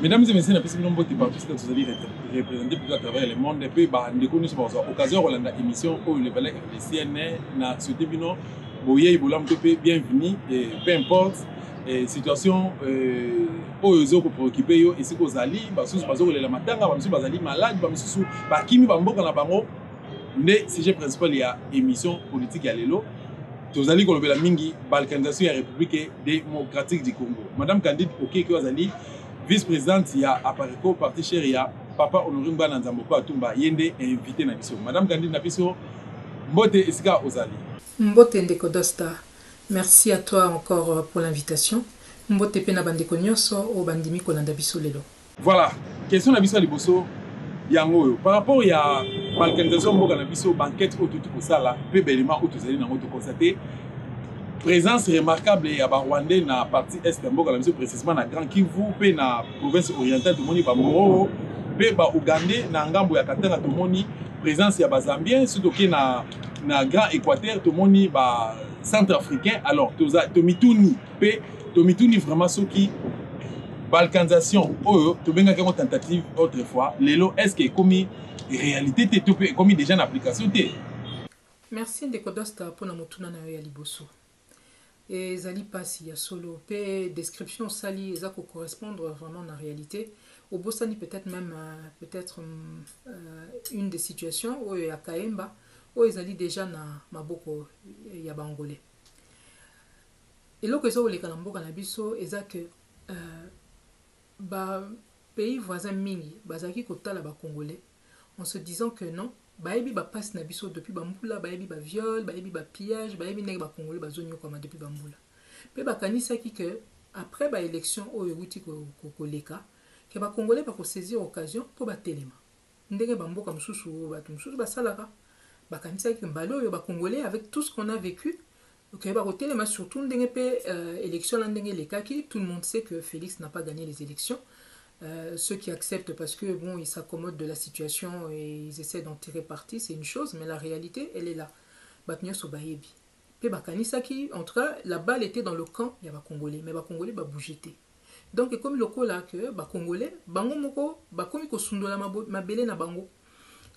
Mesdames et messieurs, nous avons partout ce que vous allez représenter plutôt à travers le monde. Et puis, nous avons l'occasion de faire émission où le palais de CNN na souhaité bienvenue et peu importe la situation où ils ont préoccupé ici aux alliés, parce que la matanga, parce que les alliés malades, parce que kimi bamboka na bango. Le sujet principal il y a émission politique à l'élo. Tous allez qu'on la mingi balkanisation de la République démocratique du Congo. Madame Candide OK que Azali vice-présidente il y a Apareko parti cher il y a papa Honoré Mbana Nzamboko Atumba yende invité na biso. Madame Candide na biso mbote esika Ozali. Mbote ndeko Dosta. Merci à toi encore pour l'invitation. Mbote pe na bandeko nyonso o bandimi ko landa biso lelo. Voilà, question na biso liboso yango par rapport à balkanisation mboka na biso banquette autour tout ça là peu bellement autour zali na moto constater présence remarquable ya ba Rwandais na partie est mboka na biso précisément na Grand Kivu pe na province orientale to moni ba Moro pe ba Ougandais na ngambo ya Katanga to moni présence ya ba Zambien surtout que na Grand Équateur to moni ba centrafricain alors to mituni pe to mituni vraiment ceux qui balkanisation to benga une tentative autrefois lelo est-ce que comme réalité te comme déjà en application te. Merci ndeko Dosta pour na motuna na yo ya liboso et zali pasi ya solo pe description sali eza ko correspondre vraiment na réalité au bosani peut-être même une des situations où ya Kaemba où ezali déjà na maboko ya bangolais eloko ezo oleka na mboka na biso eza que ba pays voisins mingi bazaki kotala ba congolais en se disant que non baebi ba passe na biso depuis ba mbula baebi ba viol baebi ba pillage baebi ndenge ba congolais bazonyo koma depuis ba mbula pe bakanisaki que après ba élection oyo wuti koleka que ba congolais ba ko saisir occasion pour ba telema ndenge ba mboka mususu batu mususu basalaka bakanisaki que mbalo oyo ba congolais avec tout ce qu'on a vécu. Ok, bah, mais surtout, élection, tout le monde sait que Félix n'a pas gagné les élections. Ceux qui acceptent parce que bon, ils s'accommodent de la situation et ils essaient d'en tirer parti, c'est une chose, mais la réalité, elle est là. En tout cas, la balle était dans le camp, il y a des Congolais, mais les Congolais ont bougé. Donc, comme le cas là, que les Congolais, bango moko, comme ils sundola mabele na bango.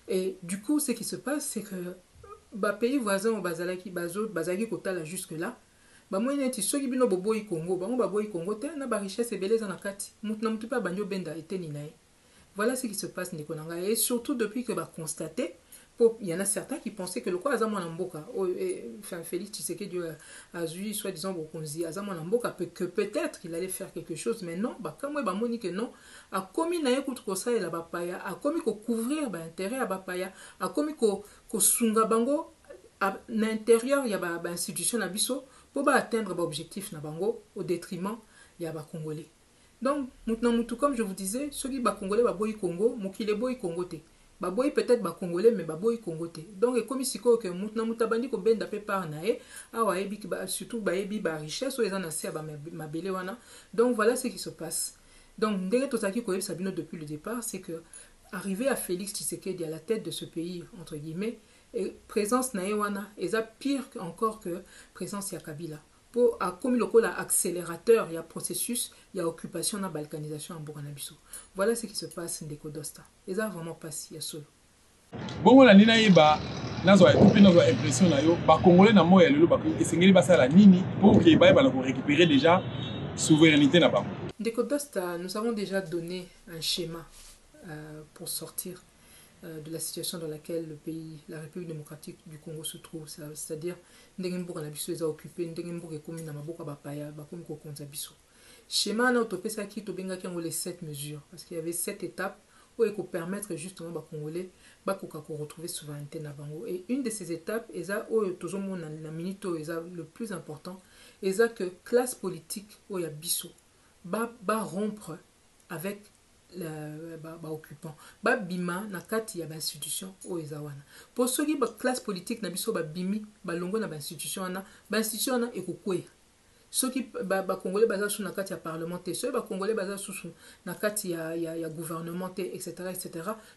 Et du coup, ce qui se passe, c'est que ba pays voisins bazalaki bazaki kotala jusque là ba moyenne ti soki bino boboyi Congo bango baboyi Congo te na ba richesse ebeleza na kati mutu na mutu pa banyo benda eteni nae. Voilà ce qui se passe ndeko nanga et surtout depuis que ba constater il y en a certains qui pensaient que le quoi azamo na mboka enfin Félix Tshisekedi a eu soi-disant bokonzi azamo na mboka que peut-être qu'il allait faire quelque chose mais non ba kamwe ba moni que non a commis na yekutu ko ça et la bapaya a commis ko couvrir ba intérêt à bapaya a commis ko sunga bango à l'intérieur il y a ba institution na biso pour ba atteindre ba objectif na bango au détriment il y a ba congolais. Donc mutu comme je vous disais ceux qui ba congolais ba boyi Congo mokile boyi Congo te ba boyi peut-être ba congolais mais ba boyi Congo te. Donc comme siko que mutu bandi ko benda pe par na e awa ebi surtout ba ebi ba richesse ou ezana se ba mabele wana. Donc voilà ce qui se passe. Donc ndenge tozaki ko Sabino depuis le départ c'est que arrivé à Félix Tshisekedi à la tête de ce pays entre guillemets et présence na ewana eza pire encore que présence ya Kabila pour comme le col accélérateur il y a processus il y a occupation na balkanisation en Buranabiso. Voilà ce qui se passe ndeko Dosta eza vraiment pas si ya solo bon la nina yeba nazo impression na yo ba congolais na moya lelo ba esengeli basala nini pour que ba ko récupérer déjà souveraineté na ba ndeko Dosta. Nous avons déjà donné un schéma pour sortir de la situation dans laquelle le pays, la République démocratique du Congo se trouve, c'est-à-dire Ndengembourg na biso est occupé, Ndengembourg est commis na maboka bapaya, bakomi ko konza biso. Schéma na utopesa ki to benga ki les 7 mesures parce qu'il y avait 7 étapes où il faut permettre justement ba congolais ba ko retrouver souveraineté na bango et une de ces étapes eza o toujours mon na minute eza le plus important eza que classe politique o ya biso ba rompre avec ba occupant ba bima na kati ya ba institution o ezawana pour ceux qui ba classe politique na biso ba bimi ba longo na ba institution na ekokwe ceux qui ba congolais baza sous na kati ya parlementaire ceux ba congolais baza sous na kati ya gouvernemental etc.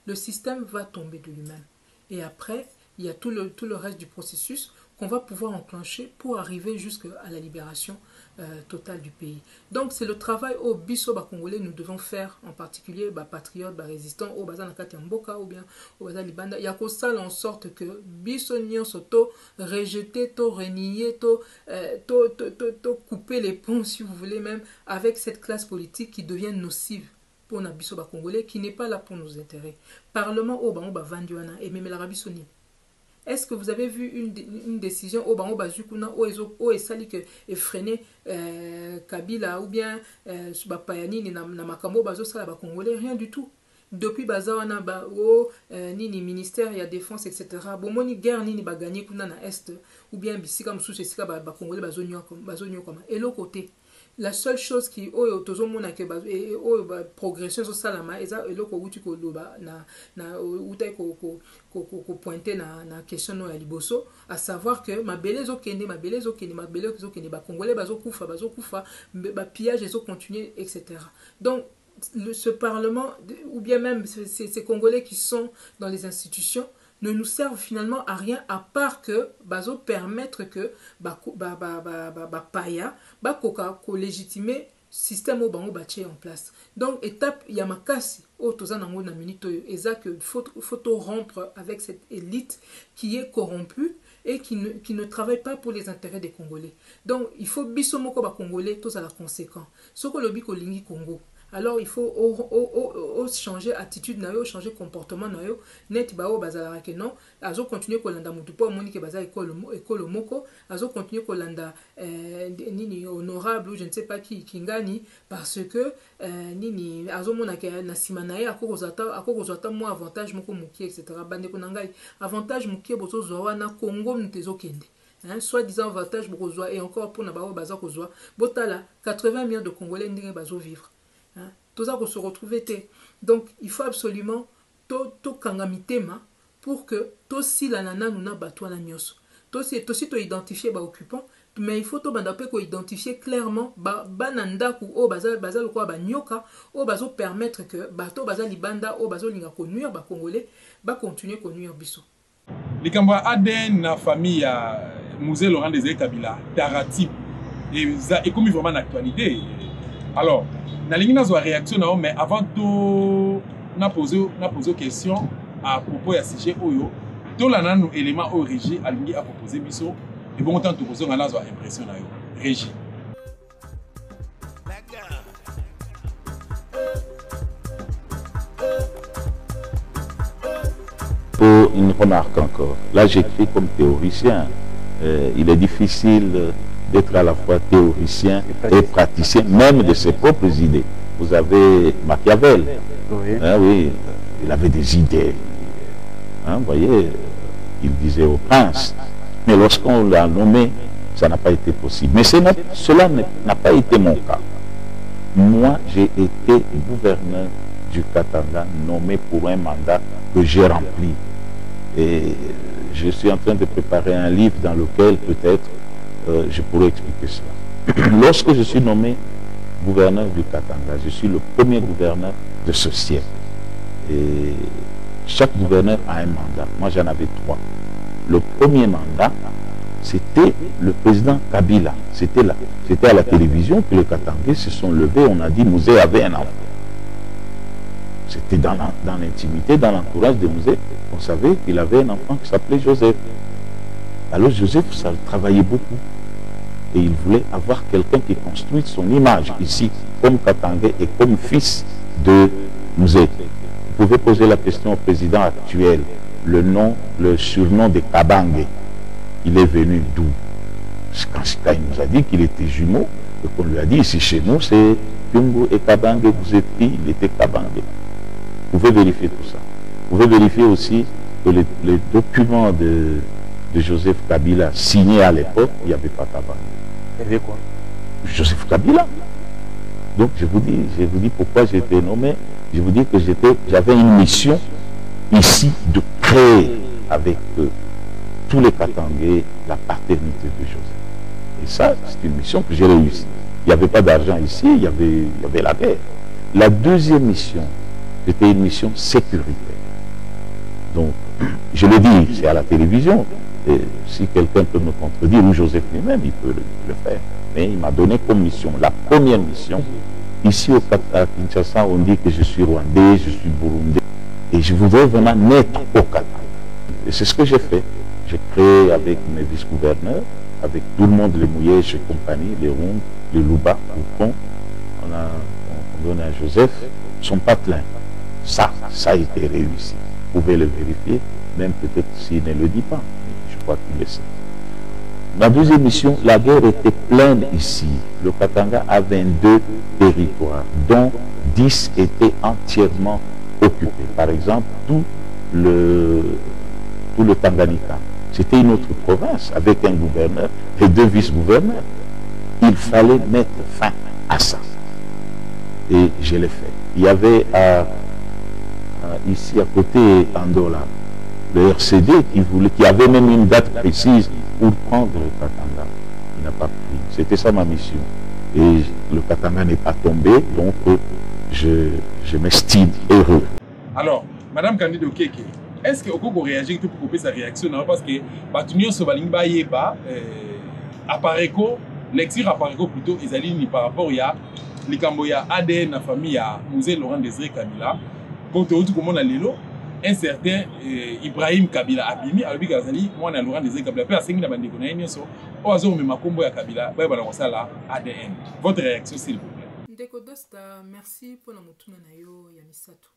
Le système va tomber de lui-même et après il y a tout le reste du processus qu'on va pouvoir enclencher pour arriver jusqu'à la libération totale du pays. Donc c'est le travail au biso ba congolais nous devons faire, en particulier ba patriotes, ba résistants au bazan nakati mboka ou bien au bazan libanda, ya ko sala en sorte que biso nyonso to rejeter, to renier, to couper les ponts si vous voulez même avec cette classe politique qui devient nocive pour na biso ba congolais, qui n'est pas là pour nos intérêts. Parlement au bango ba vandiwana et même l'Arabie Saoudite. Est-ce que vous avez vu une décision au bango bazukuna au esali que freiner Kabila ou bien ba payani na makambo bazo sala ba congolais, rien du tout. Depuis bazawana ba nini ministère ya défense etc. Bomoni guerre nini ba gagner kuna na est ou bien bisika msusu sika ba congolais bazonyo comme et l'autre côté. La seule chose qui oyo tozomona ke ba progression so salama eza eloko uti ko loba na utai ko pointer na question no ya liboso, à savoir que mabele zo kende ba congolais bazo kufa ba pillage zo continuer etc. Donc ce parlement ou bien même ces congolais qui sont dans les institutions ne nous servent finalement à rien à part que bazo permettre que paya koka ko légitimer système au bango baché en place. Donc étape yamakasi au tozanango na minute eza que faut rompre avec cette élite qui est corrompue et qui ne travaille pas pour les intérêts des Congolais. Donc il faut biso moko ba congolais tous à la conséquent. Soko lobi ko lingi Congo. Alors il faut changer attitude na yo, changer comportement na yo, net ba o bazala ke non, azo continuer ko landa mutu po moni ke baza école moko, azo continuer ko landa nini honorable ou je ne sais pas qui ngani parce que nini azo mona ke na sima na ye akozata mo avantage moko muki etc. Bande ko nangai avantage muki bozo zo na Congo mtezo kende. Soit disant avantage bokozwa et encore pour na ba o baza kozwa botala 80 millions de Congolais ndenge bazo vivre. Tout ça pour se retrouver. Donc il faut absolument to kangamitema pour que to si la nana nous na batwa na nyoso. To identifier ba occupant, mais il faut to bandape ko identifier clairement ba nanda ku o bazal ko ba nyoka o bazo permettre que bato bazal libanda o bazo linga ko nuire ba congolais ba continuer ko nuire biso. Likamba ADN na famille ya Musée Laurent Désiré Kabila Tarati et comme vraiment d'actualité. Alors nalingi nazwa réaction na mais avant tout na poser question à propos ya sujet oyo to la nanu élément au régie alingi a proposer biso et bon temps to poser na nazwa impression na yo régie. Pour une remarque encore, là j'écris comme théoricien, il est difficile d'être à la fois théoricien et praticien, même de ses propres idées. Vous avez Machiavel, oui, oui, il avait des idées. Vous voyez, il disait au prince, mais lorsqu'on l'a nommé, ça n'a pas été possible. Mais cela n'a pas été mon cas. Moi, j'ai été gouverneur du Katanga, nommé pour un mandat que j'ai rempli. Et je suis en train de préparer un livre dans lequel peut-être je pourrais expliquer cela. Lorsque je suis nommé gouverneur du Katanga, je suis le premier gouverneur de ce siècle. Et chaque gouverneur a un mandat. Moi, j'en avais 3. Le premier mandat, c'était le président Kabila. C'était à la télévision que les Katangais se sont levés. On a dit Musée avait un enfant. C'était dans l'intimité, dans l'entourage de Musée. On savait qu'il avait un enfant qui s'appelait Joseph. Alors Joseph, ça travaillait beaucoup. Et il voulait avoir quelqu'un qui construise son image ici, comme Katangais et comme fils de Musée. Vous pouvez poser la question au président actuel. Le surnom de Kabange, il est venu d'où? Quand il nous a dit qu'il était jumeau, et qu'on lui a dit ici chez nous, c'est Kyungu et Kabange, vous êtes pris, il était Kabange. Vous pouvez vérifier tout ça. Vous pouvez vérifier aussi que les documents de Joseph Kabila signés à l'époque, il n'y avait pas Kabange. Il y avait quoi? Joseph Kabila. Donc je vous dis pourquoi j'ai été nommé. Je vous dis que j'avais une mission ici de créer avec tous les Katangais la paternité de Joseph. Et ça, c'est une mission que j'ai réussi. Il n'y avait pas d'argent ici, il y avait la guerre. La deuxième mission, c'était une mission sécuritaire. Donc, je le dis, c'est à la télévision. Et si quelqu'un peut me contredire, ou Joseph lui-même, il peut le faire. mais il m'a donné comme mission, la première mission. Ici à Kinshasa, on dit que je suis rwandais, je suis burundais, et je voudrais vraiment naître au Katanga. Et c'est ce que j'ai fait. J'ai créé avec mes vice-gouverneurs, avec tout le monde, les Mouyèges et compagnie, les Rondes, les Louba, on donne à Joseph son patelin. Ça a été réussi. Vous pouvez le vérifier, même peut-être s'il ne le dit pas. Je crois qu'il le sait. Ma deuxième mission, la guerre était pleine ici. Le Katanga a 22 territoires, dont 10 étaient entièrement occupés. Par exemple, tout le Tanganyika. C'était une autre province avec un gouverneur et 2 vice-gouverneurs. Il fallait mettre fin à ça. Et je l'ai fait. Il y avait ici à côté Andola, le RCD qui avait même une date précise pour prendre le Katanga. Il n'a pas pris. C'était ça ma mission. Et le Katanga n'est pas tombé, donc je m'estime heureux. Alors, Madame Candide Okeke, est-ce que vous réagissez pour couper sa réaction? Parce que Batunio Sobalingba Yeba, Apareko, l'exir Apareko plutôt, ils par rapport à l'Ikamboya ADN, la famille à Musée Laurent Désiré Kabila, pour tout le monde à l'élo, un certain Ibrahim Kabila Abimi, à l'Ubi Gazali, moi à Laurent Désiré Kabila, puis à 5 000 abandonnés, au hasard, mais ma combo à Kabila, ADN. Votre réaction, s'il vous plaît. Ndeko Dosta, merci pour la motuna na yo ya misato.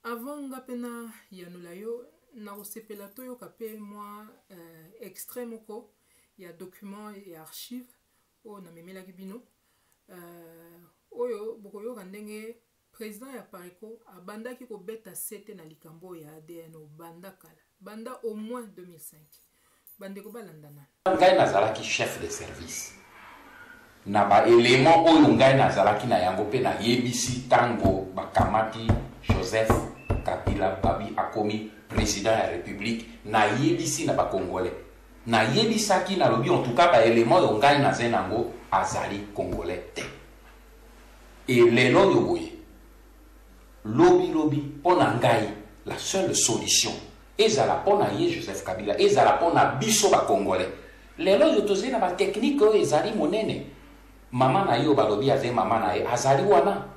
Avant ngapena ya nulayo, na osepela to yo kape moi extrait moko ya document et archive o na memela kibino. Oyo bokoyo kandenge président ya Pareko abandaki ko beta sete na likambo ya ADN o banda kala. Banda au moins 2005. Bandeko balandana. Ngai nazalaki chef de service. Na ba élément oyo ngai nazalaki na yango pe na yebisi tango bakamati Joseph Kabila Babi akomi président de la République na yebisi na ba Congolais. Na yebisaki na lobi en tout cas ba élément oyo ngai na zenango azali Congolais te. Et lelo yo boye. Lobi pona ngai la seule solution ezala pona ye Joseph Kabila ezala pona biso ba Congolais. Lelo yo tozi na ba technique oyo ezali monene. Maman na yo balobi aze maman na ye azali wana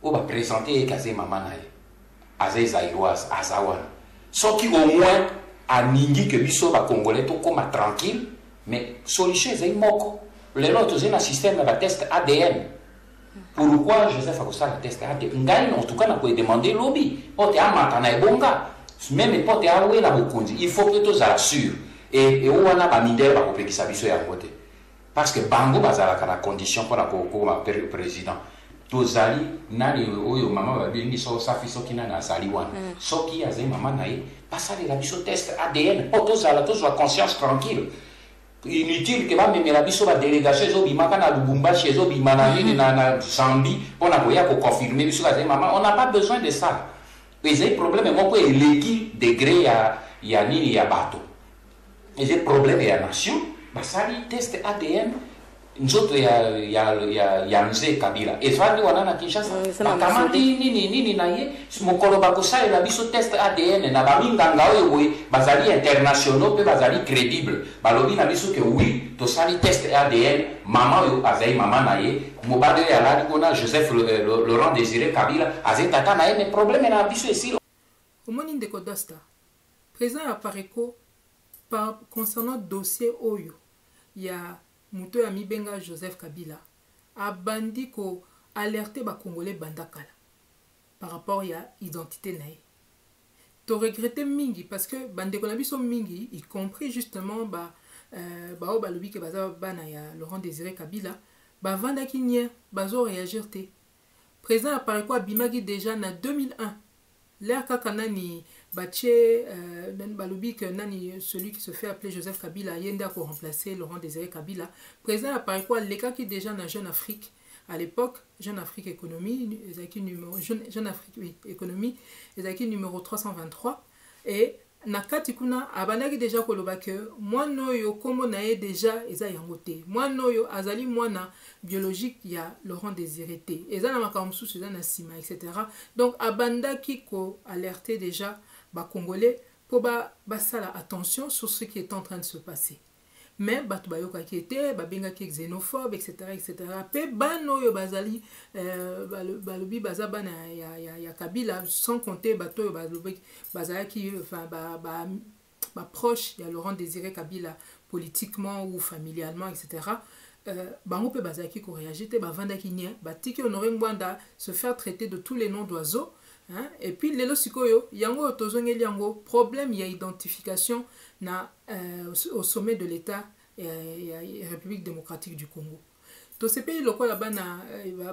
o ba présenter kaze maman na ye aze zairoise azawana soki au moins aningi que biso ba Congolais to koma tranquille mais solution ezali moko lelo tozi na système ba test ADN. Pourquoi Joseph a fait le test ADN? En tout cas, on peut demander lobby. Pote amata na ebonga. Même pote awe la bokundi. Il faut que tu sois sûr. Et on a pas mindel ba kopeki sabiso ya ngote. Parce que bango bazala kana condition pour la ko président. Tozali nani oyo mama ba bengi so safi soki na sali wana. Soki aze mama na ye passer la biso test ADN. Tozala to sois conscience tranquille. Inutile que va me la biso ba délégation zo bimaka na Lubumbashi zo bimana ni na Sambi pour na koya ko confirmer biso ka maman on n'a pas besoin de ça. Mais c'est problème moi ko eleki degré ya nini ya bato. Et c'est problème ya nation ba sali test ADN nzoto ya mzee Kabila ezali wana na Kinshasa bakamati nini na ye mokolo bakosala la biso test ADN na baminganga oyo boye bazali internationaux pe bazali crédible balobi na biso que oui tosali test ADN mama oyo azali mama na ye mobali ya lali kona Joseph Laurent Désiré Kabila azali tata na ye mais problème na biso esilo omoni ndeko Dosta président ya Pareko concernant dossier oyo ya Muto ya mibenga Joseph Kabila a bandi ko alerter ba Congolais bandakala par rapport ya identité nae. To regretter mingi parce que bande ko na biso mingi y compris justement ba lobi ke baza bana ya Laurent Désiré Kabila ba vanda ki nia bazo réagir te. Président apparaît quoi bimagi déjà na 2001. L'air kakanani Baché, celui qui se fait appeler Joseph Kabila, Yenda pour remplacer Laurent Désiré Kabila, président apparaît quoi les cas qui déjà dans Jeune Afrique, à l'époque, Jeune Afrique Économie, Jeune Afrique oui, Économie, numéro 323, et nakati kuna abanaki déjà koloba que moi noyo komo nae déjà eza yangote moi noyo azali mwana biologique ya Laurent Désiré te eza na makamsu eza na sima etc. Donc abandaki ko alerter déjà ba Congolais pour ba sala attention sur ce qui est en train de se passer. mais bato bayokaki ete babengaki xénophobe etc etc pe bana oyo bazali balobi baza bana ya Kabila sans compter bato oyo balobi bazalaki enfin proche ya Laurent Désiré Kabila politiquement ou familialement etc. Bango pe bazalaki ko réagir te bavandaki nia batiki Honoré Ngwanda se faire traiter de tous les noms d'oiseaux. Hein? Et puis lelo sikoyo yango tozongeli yango problème ya identification na au sommet de l'État et République démocratique du Congo. To ce pays lokola bana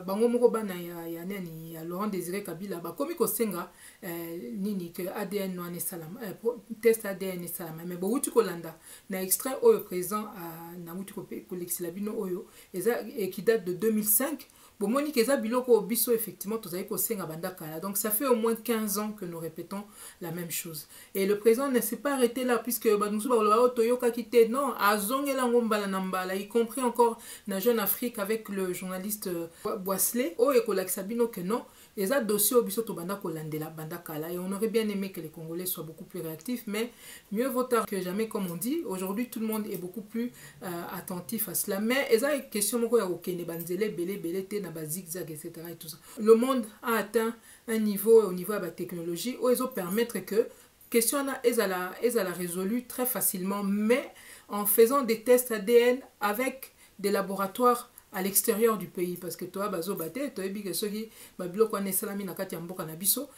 bango moko bana ya nani ya Laurent Désiré Kabila ba komi ko senga nini que ADN no ane salama test ADN salama mais bo wuti ko landa na extrait oyo présent na wuti ko kolexila bino oyo eza qui date de 2005. Bon, Monique eza biloko biso effectivement tozali ko senga banda kala. Donc ça fait au moins 15 ans que nous répétons la même chose. Et le président ne s'est pas arrêté là puisque nous sommes Toyoka quitté non azongela ngombala nambala y compris encore na Jeune Afrique avec le journaliste Boisley o ekolakisa bino que non eza dossier au biso to banda ko landela banda kala. Et on aurait bien aimé que les Congolais soient beaucoup plus réactifs, mais mieux vaut tard que jamais comme on dit. Aujourd'hui tout le monde est beaucoup plus attentif à cela. Mais eza question moko ya okene banzele belé te na ba zigzag etc. et tout ça. Le monde a atteint un niveau au niveau de la technologie où ils ont permettre que question là ils la résolu très facilement, mais en faisant des tests ADN avec des laboratoires à l'extérieur du pays, parce que toi bazo baté toi bi que ceux qui babilo kwa nesalami na kati ya mboka na biso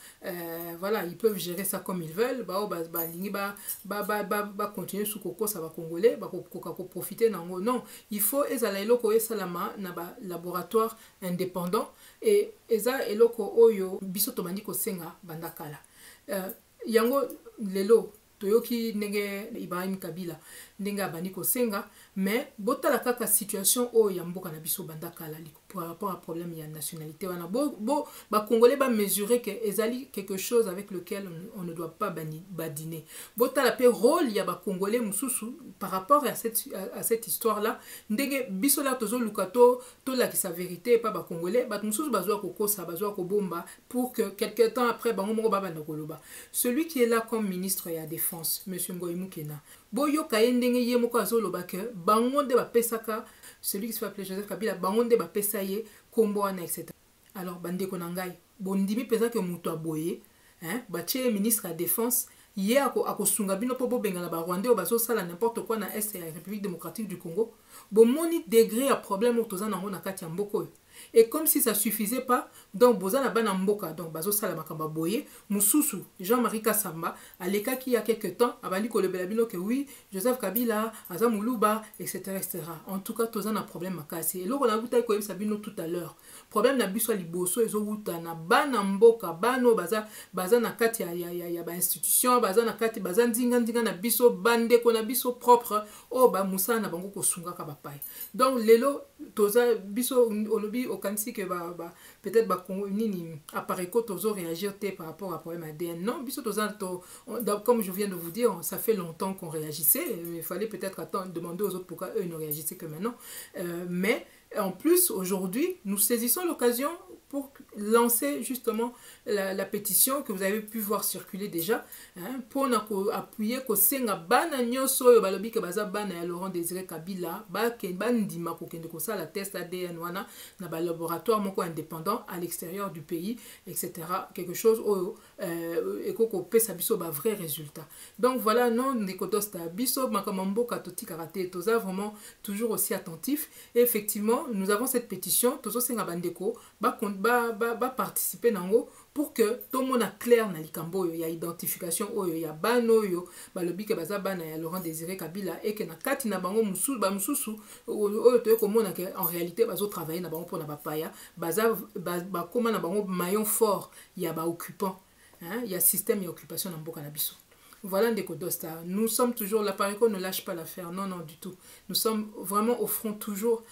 voilà, ils peuvent gérer ça comme ils veulent continuer sous koko ça va congolais ba ko profiter nango. Non, il faut ezala eloko esalama na ba laboratoire indépendant et eza eloko oyo biso to bandi ko senga bandakala yango lelo toyoki ndenge Ibrahim Kabila ndenge abandi ko senga, mais botala kaka situation o ya mboka na biso bandakala par rapport à problème ya nationalité wana ba congolais ba mesurer que ezali quelque chose avec lequel on ne doit pas badiner. Botala pe rôle ya ba congolais mususu par rapport à cette histoire là ndenge biso la tozo lukato to la sa vérité pas ba congolais ba mususu bazwa kokosa bazwa ko bomba pour que quelque temps après bango moko ba banda koloba. Celui qui est là comme ministre ya défense monsieur Ngoyi Mukena boyo kayendenge ye moko azoloba que bango nde ba pesaka celui qui se fait appeler Joseph Kabila bango nde ba pesa ye kombo wana etc. Alors bandeko na ngai bondimi pesa que muto aboye hein ba tie ministre ya défense ye akosunga bino po bobengana ba Rwandais o bazo sala n'importe quoi na est ya République démocratique du Congo bo moni degré ya problème o tozana ngo na kati ya mboko. Et comme si ça suffisait pas, donc bozana bana mboka donc bazo sala makamba boye mususu Jean-Marie Kassamba aleka qui il y a quelque temps abali ko lebela bino que oui Joseph Kabila Azamuluba etc. En tout cas tozana problème makasi et loko na buta ko yebisa bino tout à l'heure problème na biso liboso ezo wuta na bana mboka bano baza na kati ya ba institution baza na kati baza ndinga na biso bande ko na biso propre o ba musana bango ko sunga ka bapai. Donc lelo toza biso olobi okansi que peut-être nini apparaît que tozo réagir par rapport à problème ADN. Non, biso toza comme je viens de vous dire, ça fait longtemps qu'on réagissait, il fallait peut-être attendre demander aux autres pourquoi eux ne réagissaient que maintenant. Mais en plus aujourd'hui, nous saisissons l'occasion pour lancer justement la pétition que vous avez pu voir circuler déjà hein, pour appuyer que senga bana nyoso yo balobi ke baza bana ya Laurent Désiré Kabila bandima ko kende ko ça la test ADN wana na ba laboratoire moko indépendant à l'extérieur du pays etc. quelque chose ekoko pesa biso ba vrai résultat. Donc voilà non ndekotosta biso makamambo katoti karaté toza vraiment toujours aussi attentif et effectivement nous avons cette pétition tozo senga bandeko ba participer nango pour que tout le monde a clair na likambo yo ya identification oyo ya bano yo balobi ke baza bana ya Laurent Désiré Kabila et que na kati na bango mususu oyo to komona que en réalité bazo travailler na bango pour na bapaya baza ba koma na bango maillon fort ya ba occupant hein ya système ya occupation na mboka na biso. Voilà Ndeko Dosta, nous sommes toujours, l'Appareco ne lâche pas l'affaire, non du tout. Nous sommes vraiment au front toujours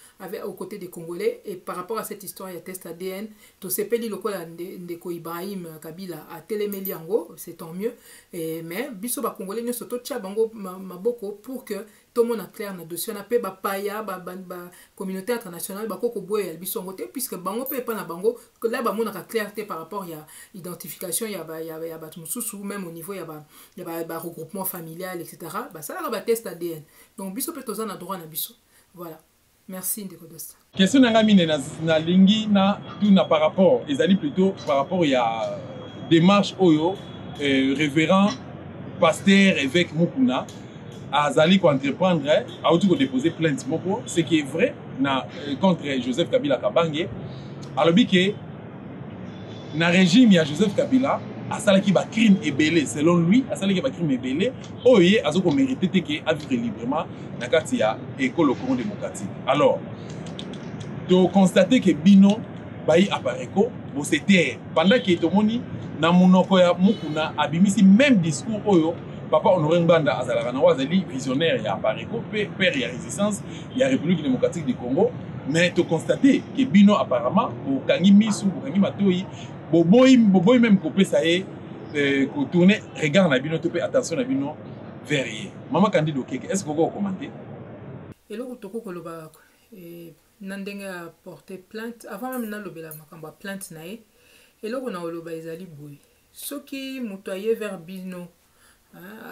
aux côtés des Congolais et par rapport à cette histoire, il y a test ADN, to sepeli lokola Ndeko Ibrahim Kabila a téléméliango, c'est tant mieux, mais biso ba Congolais ne soto tcha bango maboko pour que tout le monde est clair na dossier na pe ba paya ba communauté internationale ba koko boye ya biso ngote puisque bango pe pas na bango que là ba mona ka clarté par rapport ya identification ya ba mususu même au niveau ya ba regroupement familial etc. ba ça la ba test ADN donc biso pe toza na droit na biso voilà. Merci Ndeko Dosta. Question nanga mine na lingi na tout na par rapport ezali plutôt par rapport ya démarche oyo révérend pasteur évêque Mukuna azali ko entreprendre a outu ko déposer plainte moko ce qui est vrai na contre Joseph Kabila Kabange alobi ke na régime ya Joseph Kabila asalaki ba crime ebelé selon lui asalaki ba crime ebelé oye azoko mériter te ke a vivre librement na kati ya école Congo démocratique. Alors to constater que bino bayi apareko bo c'était pendant que tomoni na monoko ya Mukuna abimisi même discours oyo papa Honoré Ngbanda azalaka na wazali visionnaire ya apareko père ya résistance ya République démocratique du Congo mais to constater que bino apparemment au kangi misu au kangi matoi boboy même kopé ça est ko tourner regard na bino to pe attention na bino vers ye maman Candido Keke est-ce que vous commenter et le toko koloba nandenge a porté plainte avant même na lobela makamba plainte na ye et le na oloba ezali boy soki mutoye vers bino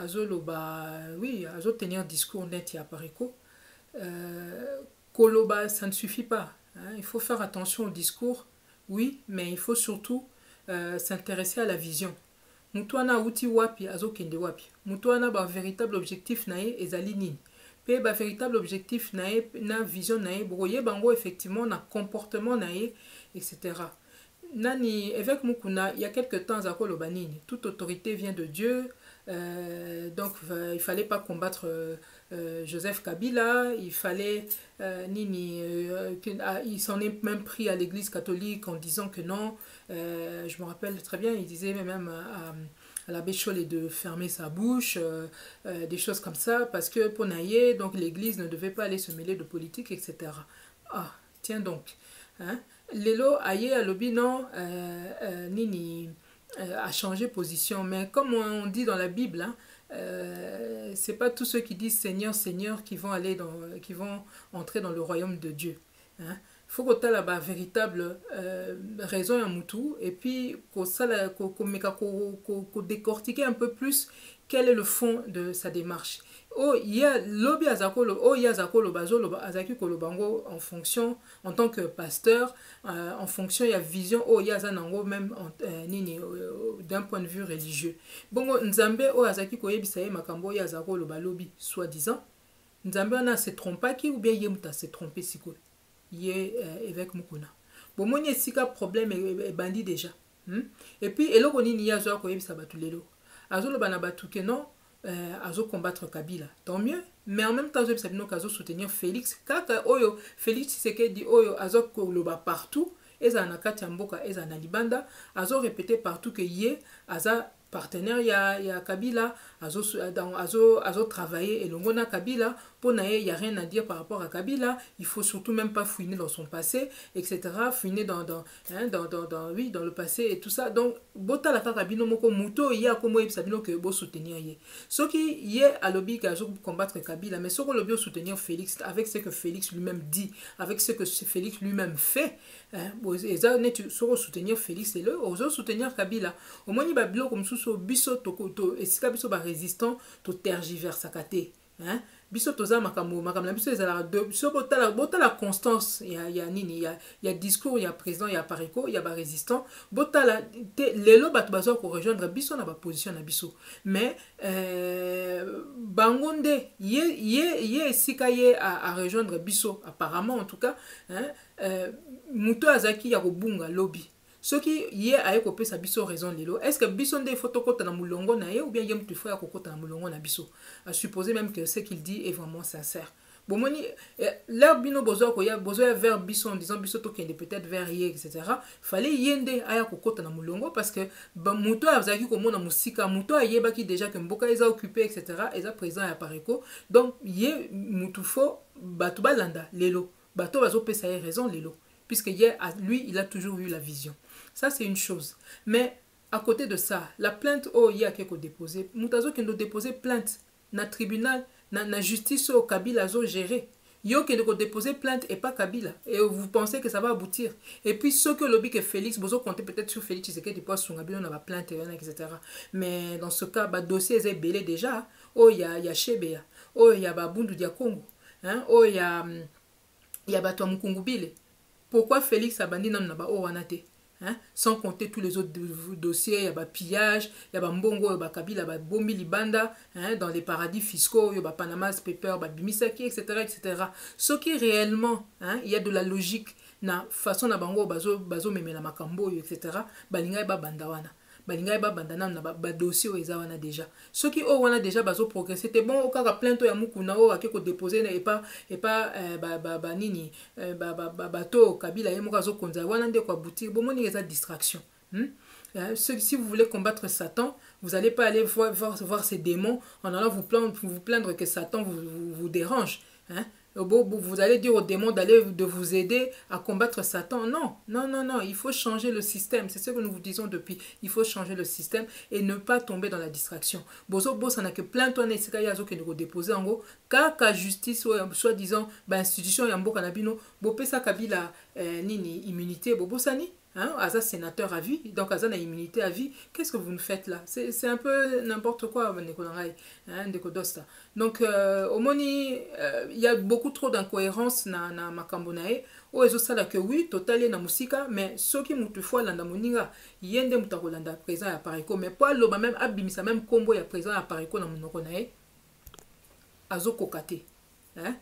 azoloba oui azo tenir discours net ya pareko koloba ça ne suffit pas il faut faire attention au discours oui mais il faut surtout s'intéresser à la vision mutuana uti wapi azo kende wapi mutuana ba véritable objectif nae ezali nini pe ba véritable objectif nae na vision nae boye bango effectivement na comportement nae etc. Nani évêque Mukuna il y a quelque temps à Kolobanini toute autorité vient de Dieu donc il fallait pas combattre Joseph Kabila, il fallait il s'en est même pris à l'église catholique en disant que non, je me rappelle très bien, il disait même à l'abbé Chollet de fermer sa bouche, des choses comme ça, parce que pour Naye, donc l'église ne devait pas aller se mêler de politique, etc. Ah, tiens donc, hein? Lelo aye à lobby non, Nini a changé position, mais comme on dit dans la Bible, hein, c'est pas tous ceux qui disent Seigneur, Seigneur qui vont entrer dans le royaume de Dieu. Hein. Faut que tu aies la véritable raison à Moutou et puis qu'on décortiquer un peu plus quel est le fond de sa démarche. Oh, il y a lobby azakolo, oh il y a zakolo bazolo azaki kolobango en fonction en tant que pasteur, en fonction il y a vision, oh il y a zanango même nini d'un point de vue religieux. Bongo nzambe oh azaki koyebisa ye makambo ya zakolo balobi soi-disant. Nzambe on a se trompé qui ou bien yemuta se trompé siko. Yé évêque Mukuna. Bon mon sika problème est bandit déjà. Et puis eloko nini ya zo koyebisa batulelo. Azolo bana batuke non. Azo combattre Kabila, tant mieux, mais en même temps, azo soutenir Félix. Kaka oyo, Félix Tshisekedi oyo, azo koloba partout, eza na kati ya mboka, eza na libanda, azo répéter partout que yé, aza partenaire ya Kabila, azo travailler et l'ongona Kabila, pour naye, il n'y a rien à dire par rapport à Kabila, il faut surtout même pas fouiner dans son passé, etc. Fouiner dans le passé et tout ça. Donc, bota la Kabino moko muto, il y a comme il sabino que bo soutenir yé. Ce qui y est à l'objet pour combattre Kabila, mais ce qu'on le soutenir Félix, avec ce que Félix lui-même dit, avec ce que Félix lui-même fait, soutenir Félix et le, oso soutenir Kabila. Au moins, il y a comme sous biso tokoto, et si biso ba résistant, to tergiversakate. Hein? Biso toza makambo na biso ezala de biso bota la constance ya nini ya discours ya président ya pareko ya ba résistant bota la lelo bato bazo ko rejoindre biso na ba position na biso mais bangonde ye sika ye à rejoindre biso apparemment en tout cas hein muto azaki ya kobunga lobby. Ce qui y est à sa biso raison lilo. Est-ce que biso nde photocopie na mulongo na ye ou bien yem tu fais à kokota na mulongo na biso? À supposer même que ce qu'il dit est vraiment sincère. Bon moni l'air bino bozo ko ya bozo vers biso en disant biso to kende peut-être vers ye etc. Fallait yende aya kokota na mulongo parce que ba muto azaki ko mona musika muto ayeba ki déjà que mboka eza occupé etc. eza présent ya pareko donc ye mutu fo bato balanda lelo bato bazo pesa ye raison lelo puisque lui il a toujours eu la vision. Ça, c'est une chose. Mais à côté de ça, la plainte, oh, il y a quelque déposé. Moutazo qui nous déposé plainte. Na tribunal, na justice au Kabila zo gérer. Yo qui de déposer plainte et pas Kabila. Et vous pensez que ça va aboutir. Et puis ceux que lobby que Félix, vous comptez peut-être sur Félix Tshisekedi pour son Kabila, on a plainte, etc. Mais dans ce cas, le dossier est belé déjà. Oh, il y a Chebea. Oh, il y a Babundu Dia Congo. Hein? Oh, il y a Bato Mukungubile. Pourquoi Félix a bandit non ba oh wanate? Hein? Sans compter tous les autres dossiers, il y a pillage, il y a mbongo, il y a Kabila, il y a bombi libanda, hein, dans les paradis fiscaux, il y a Panama Paper, il y a Bimisaki, etc., etc. Ce qui réellement, hein, il y a de la logique, na façon na bango bazo meme na makambo, etc. Balinga ba bandawana. Balinga ba bandana na ba dossier eza wana déjà. Ceux qui ont wana déjà bazo progresser, c'était bon au cas plainte ya mukuna o akeko déposer et pas nini bato Kabila yemo kazo konza wana nde kwa boutique bon moni eza distraction. Si vous voulez combattre Satan, vous n'allez pas aller voir ces démons en allant vous plaindre que Satan vous dérange. Hein? Vous allez dire aux démons de vous aider à combattre Satan. Non, non, non, non, il faut changer le système. C'est ce que nous vous disons depuis. Il faut changer le système et ne pas tomber dans la distraction. Bozo, ça n'a que plein de temps nécessaires qui nous déposer en gros. Car justice, soi-disant, institution Yambo Kanabino, Bopesa Kabila, nini, immunité, Bobosani. Hein, Aza sénateur à vie, donc Aza a immunité à vie. Qu'est-ce que vous nous faites là? C'est un peu n'importe quoi, hein, donc, au moni, il y a beaucoup trop d'incohérences dans Makambonae. Oh, et ça là que oui, total na musika, mais ce qui m'a toutefois landa moninga, yende mutakolanda présent à Pariko, mais pas le même abimisa même combo ya présent à Pariko na monokonae. Azo kokate, hein?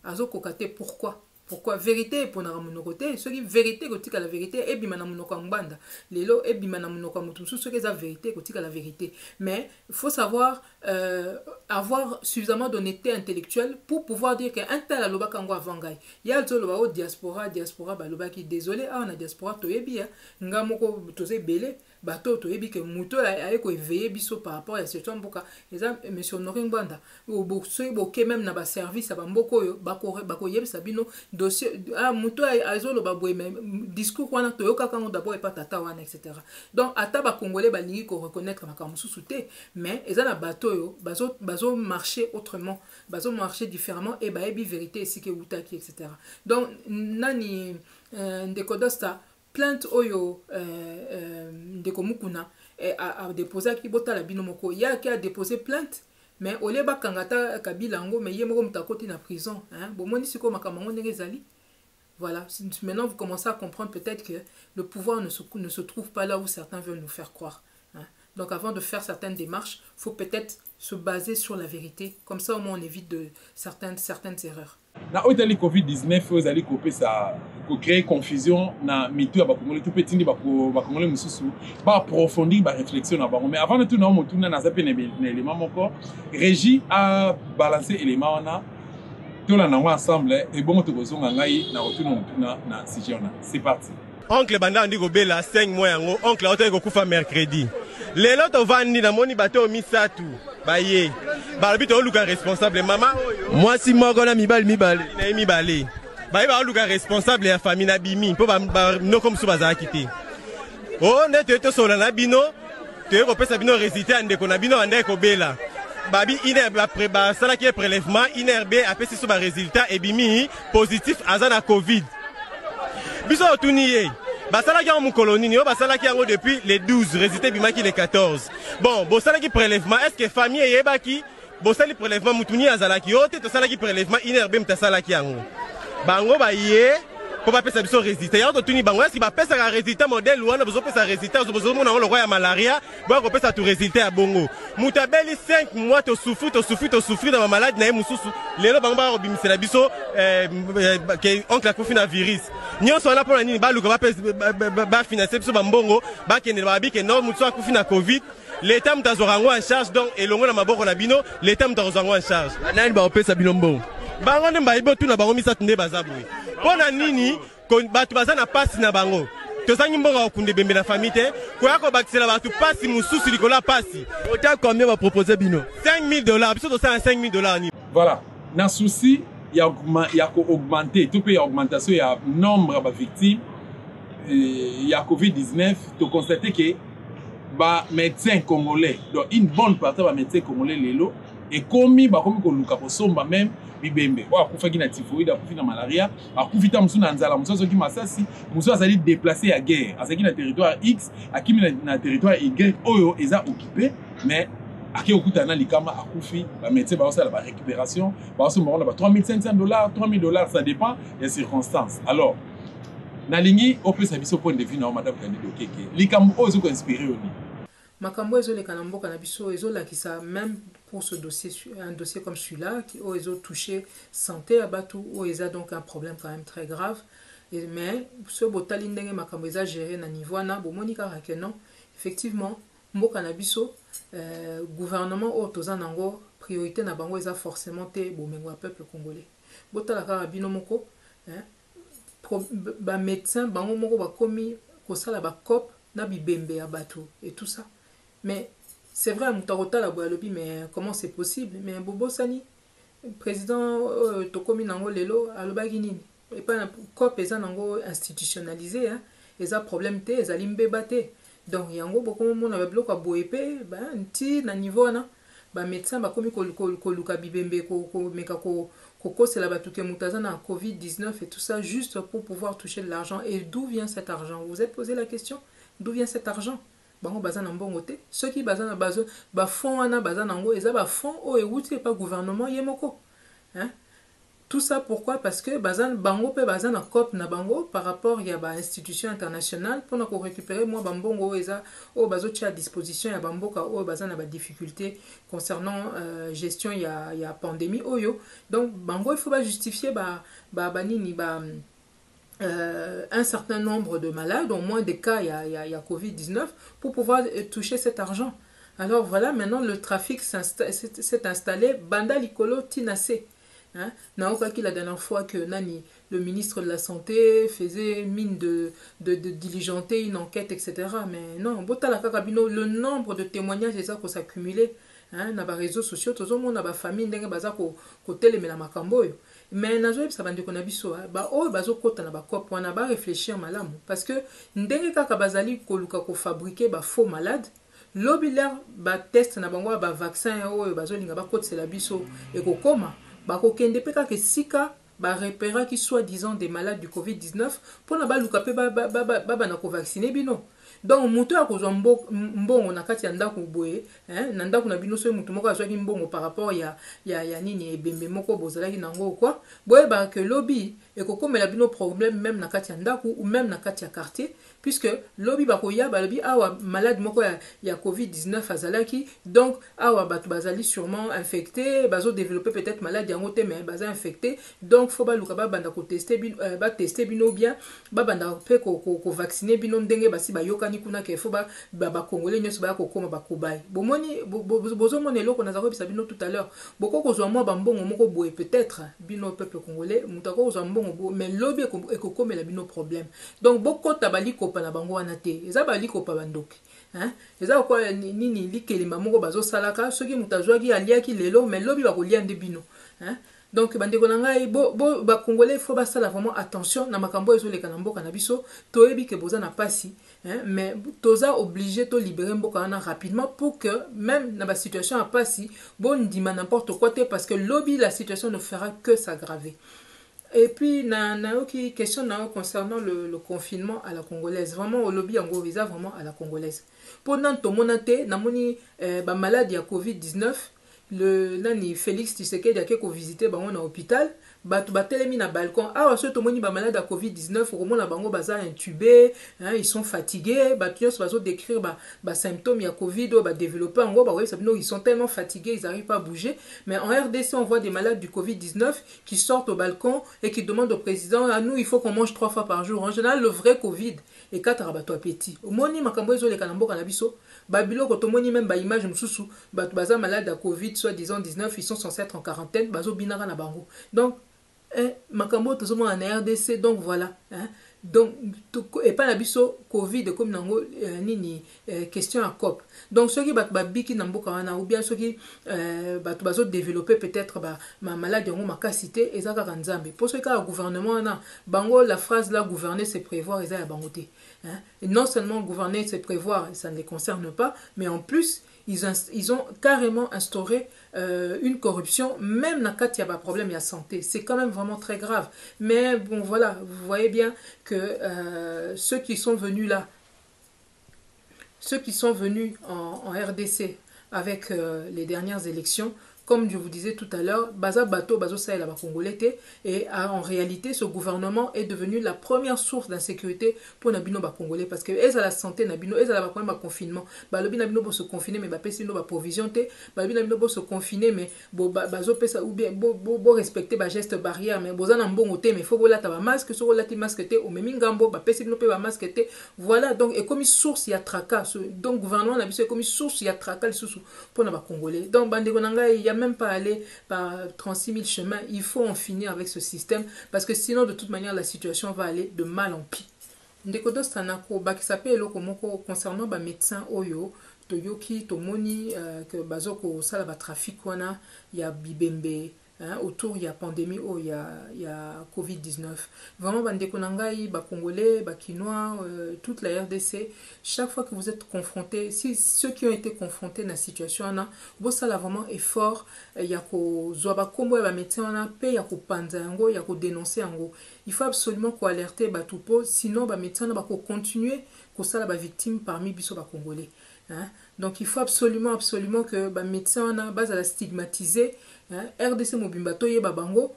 Azo kokate, pourquoi? Pourquoi vérité pour na monokote ce qui vérité kotika la vérité et bimana monoko mbanda lelo et bimana monoko mutusu ce qui est la vérité kotika la vérité mais il faut savoir avoir suffisamment d'honnêteté intellectuelle pour pouvoir dire qu'un tel aloba kango avangai il y a le loba diaspora baloba qui désolé on a diaspora toyebi nga moko tozé belé bato toyebi que muto ayeko éveiller biso par rapport à cette mboka eza monsieur Honoré Mbanda bo soy bo ke même na ba service ba mboko yo bako yebisa bino dossier muto azolo ba boye discours wana toyoka kango d'abord et pas tata wana etc. Donc ata ba congolais ba lingi ko reconnaître makamusu souté mais eza na bato yo bazo marcher autrement bazo marcher différemment et ba ebi vérité ici que utaki etc. Donc nani ndekodosta plainte oyo ndeko mukuna a déposé ki bota la binomoko ya ki a déposé plainte mais au lieu bakangata Kabila ngo mais yemoko mutakoti na prison hein bomoni siko makamango ndengezali. Voilà, maintenant vous commencez à comprendre peut-être que le pouvoir ne se trouve pas là où certains veulent nous faire croire. Hein? Donc avant de faire certaines démarches, il faut peut-être se baser sur la vérité. Comme ça au moins on évite certaines erreurs. Na otali Covid-19 vous allez couper ça pour créer confusion na mitu ya bakongole tout petit ni bakongole mususu ba approfondir ba réflexion na bango mais avant de tout na motuna na zape na élément moko Régie a balancé élément na tout là ensemble et bon to kozonga ngai na retourner motuna na sujet na c'est parti. Oncle banda ndiko bela 5 mois yango oncle otali ko kufa mercredi lelo to vandi na moni bato misatu baye balobi to luka responsable mama moi si moko na mibali baye ba luka responsable ya famille na bimi po ba no comme so bazaki te o nde to sola na bino te ko pesa bino résultat ndeko na bino ande ko bela babi inerbe après ba sala ki prélèvement inerbe apesi so ba résultat et bimi positif azana covid biso tuniye basala ki en colonie ni basala ki yango depuis les 12 résultats bimaki les 14 bon bosala ki prélèvement est-ce que famille yebaki bosali prélèvement mutuni azalaki yote to sala ki prélèvement inerbe mtasala ki yango bango baye po ba pesa biso résultat ya to tuni bango est-ce que ba pesa ka résultat modèle wana bozo pesa résultat bozo mona ngo lokwa ya malaria ba ko pesa tout résultat ya bongo mutabeli 5 mois to souffrir dans ma maladie na mususu lelo bango ba obimisela biso ke oncle akufi na virus nyonso wana pona nini ba luka ba pesa ba financer biso bambongo ba kende ba bike no mutu akufi na covid l'état mtazorango en charge donc elongo na maboko na bino l'état mtazorango en charge nani ba opesa bino mbongo bango nde mbayibo tuna bango misatu nde bazabwe pona nini bato baza na pasi na bango tozangi mbongo okunde bembe na famille te koya kobakisela bato pasi mosusu likolo pasi ota combien va proposer bino $5,000 biso tosala $5,000 ni voilà na souci ya ko augmenter tout peut augmentation ya nombre ba victimes ya Covid-19 to constater que ba médecins congolais donc une bonne partie ba médecins congolais lelo ekomi bakomi koluka kosomba même bibembe oyo akufaki na typhoïde akufi na malaria akufi ta mosusu na nzala mosusu azoki masasi mosusu azali déplacé ya guerre azalaki na territoire x akimi na territoire y oyo eza occupé mais ake okutana na likama akufi bamédecin baosala barécupération baosomba ngo na ba $3500 $3000 ça dépend des circonstances. Alors nalingi opesa biso point de vue na madame Candido Okeke likambo oyo ezokoinspire oni makambo ezoleka na mboka na biso ezolakisa même pour ce dossier, un dossier comme celui-là qui ont touché santé à Batou où ils ont donc un problème quand même très grave. Mais ce botali ndenge makambo eza géré na niveau na bomoni kaka que non effectivement mboka na biso gouvernement o toza nango priorité na bango eza forcément te bomengo ya peuple congolais botala kaka bino moko ba médecin bango moko bakomi kosala ba cop na bibembe ya bato et tout ça. Mais c'est vrai, Moutarota la boalobi, mais comment c'est possible? Mais Bobo Sani, président Tokomi Nango Lelo, alobagi nini? Et pas un COP eza nango institutionnalisé, hein? Eza problème te, eza limbe bate. Donc yango beaucoup de monde avait bloqué à boepe, bah nti na niveau na, bah médecin bah komi koluka bibembe ko meka ko c'est la batuke mutaza na Covid-19 et tout ça juste pour pouvoir toucher de l'argent. Et d'où vient cet argent? Vous vous êtes posé la question? D'où vient cet argent? Bango bazan en bon côté. Ceux qui bazan bazo ba fond ana bazan nango eza ba fond o ewuti pas gouvernement yemoko. Hein? Tout ça pourquoi? Parce que bazan bango pe bazan na cop na bango par rapport ya ba institution internationale pour na ko récupérer moi bambongo eza o bazo tia à disposition ya bamboka o bazan na ba difficulté concernant gestion ya pandémie oyo. Donc bango il faut pas justifier nini un certain nombre de malades, au moins des cas, il y a Covid-19, pour pouvoir toucher cet argent. Alors voilà, maintenant le trafic s'est installé. Banda Likolo Tinase. Hein? Naoka la dernière fois que Nani, le ministre de la Santé, faisait mine de diligenter une enquête, etc. Mais non, le nombre de témoignages qui s'accumulent dans les réseaux sociaux, tout le monde dans la famille, dans la makambo. Mais nazoyeb ça bande kona biso ba o bazo kota na ba cop wana ba réfléchir malamu parce que ndenge kaka bazali koluka ko fabriquer ba faux malades lobiler ba test na bango ba vaccin o bazo linga ba kotela biso et ko koma ba ko kende pe kaka sika ba repérer qui soit disant des malades du Covid-19 pour na ba luka pe ba na ko vacciner bino. Donc muto akozwa mbongo na kati ya ndako boye na ndako na bino so muto moko azwaki mbongo par rapport ya nini ebembe moko bozalaki nango quoi boye ba que lobby ekokomela bino problème même na kati ya ndako ou même na kati ya quartier puisque lobby bakoya ba lobby awa malade moko ya Covid-19 azalaki donc awa bato bazali sûrement infecté bazo développer peut-être malade yango te mais baza infecté donc faut ba luka ba banda ko tester bino bien ba banda pe ko vacciner bino ndenge basi ba yoka ni kuna ke faut ba congolais nyonso ba ko koma ba kobai bomoni bozo mona eloko na zako bisa bino tout à l'heure boko ko zwa moi ba mbongo moko boye peut-être bino peuple congolais mutako ko zwa mbongo mais lobby ko komela bino problème donc boko tabali ko na bango wana te eza bali ko pa bandoki hein eza ko nini likelima moko bazo salaka soki mutazwaki aliaki lelo mais lobby ba ko lia nde bino hein. Donc bandeko na ngai ba congolais faut ba sala vraiment attention na makambo ezoleka na mboka na biso toyebi ke boza na pasi hein mais toza obligé to libérer mboka na rapidement pour que même na ba situation à pasi bon ndima n'importe quoi te parce que lobby la situation ne fera que s'aggraver. Et puis na oki question na concernant le confinement à la congolaise vraiment au lobby en gros visa vraiment à la congolaise pendant to monate na moni ba maladie ya Covid-19 le nani Félix Tshisekedi a ko visiter bango na hôpital batu batelemi na balcon awa so to moni ba malade à Covid-19 au moment na bango baza intubé hein, ils sont fatigués batu nyos bazo décrire ba symptômes ya Covid ou ba développer en gros ba ouais ils sont tellement fatigués ils arrivent pas à bouger mais en RDC on voit des malades du Covid-19 qui sortent au balcon et qui demandent au président à nous il faut qu'on mange 3 fois par jour en général le vrai Covid et 4 bato appétit au moni makambo ezoleka na mboka na biso babilo ko to moni même ba image mususu batu baza malade à Covid soit disant 19 ils sont censés être en quarantaine bazo binara na bango donc makambo tozomona na RDC donc voilà hein donc et pas la biso Covid comme nango nini question à COP donc ceux qui babiki na mboka wana ou bien ceux qui bazo développer peut-être ma maladie ngo makasité ezaka kanzambe pour ceux qui a gouvernement na bango la phrase là gouverner c'est prévoir eza ya bango te Hein. Et non seulement gouverner, c'est prévoir, ça ne les concerne pas, mais en plus, ils ont carrément instauré une corruption, même dans le cas où il y a un problème de santé. C'est quand même vraiment très grave. Mais bon, voilà, vous voyez bien que ceux qui sont venus là, ceux qui sont venus en RDC avec les dernières élections, comme je vous disais tout à l'heure, Baza Bato, Bazo Sahel, Congolais, et en réalité, ce gouvernement est devenu la première source d'insécurité pour Nabino Congolais, parce que elles à la santé, Nabino, elles à la problème de confinement. Balobi Nabino pour se confiner, mais Bapé Sino provision, Balobi Nabino pour se confiner, mais Bazo Pesa ou bien respecter les gestes barrières, mais Bozan en bon côté, mais faut que la masque, sur la masque, au même Gambo, Bapé Sino pe masque, voilà, donc, et comme une source, il y a tracas, donc, gouvernement, Nabino, comme une source, il y a tracas, pour les Congolais. Donc, Bandegonanga, il y a même pas aller par 36 000 chemins, il faut en finir avec ce système parce que sinon de toute manière la situation va aller de mal en pis. Ndekodo Stanako, qui s'appelle concernant les médecins Oyo, Toyoki, Tomoni, que Bazoko Sala trafic, il y a Bibembe. Hein, autour il y a pandémie, il y a Covid-19. Vraiment, Bandekonangai, Congolais, Kinois, toute la RDC, chaque fois que vous êtes confrontés, si ceux qui ont été confrontés dans la situation, vous savez vraiment effort, il y a ko zoaba kombo ya médecin on a il y a ko panza yango, il y a ko dénoncer yango. Il faut absolument ko alerter Batupo, sinon ba médecin va ko continuer ko sala ba victime parmi biso ba Congolais. Hein? Donc il faut absolument que les médecins on a base à la stigmatiser. Hein? RDC Mobimba Toye Babango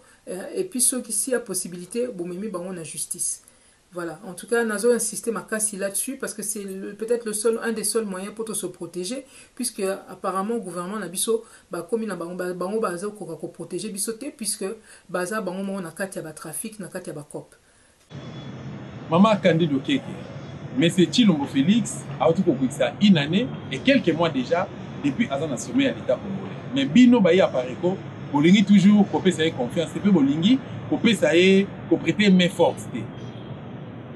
et puis ceux qui s'il y a possibilité Bomemi Bango la justice. Voilà, en tout cas Nazo insisté ma casse là-dessus parce que c'est peut-être un des seuls moyens pour se protéger puisque apparemment le gouvernement Nabiso comme il a Bango Baza pour protéger bisoté puisque Baza Bango on a katia ba trafic na katia ba cop. Maman Candido Keke. Mais c'est Chilombo Félix a tout compris ça une année et quelques mois déjà depuis Azan a sommet à l'État congolais. Mais Bino Baye Apareko, Bolingi toujours copé ça confiance, c'est peu Bolingi copé ça prêter main forte.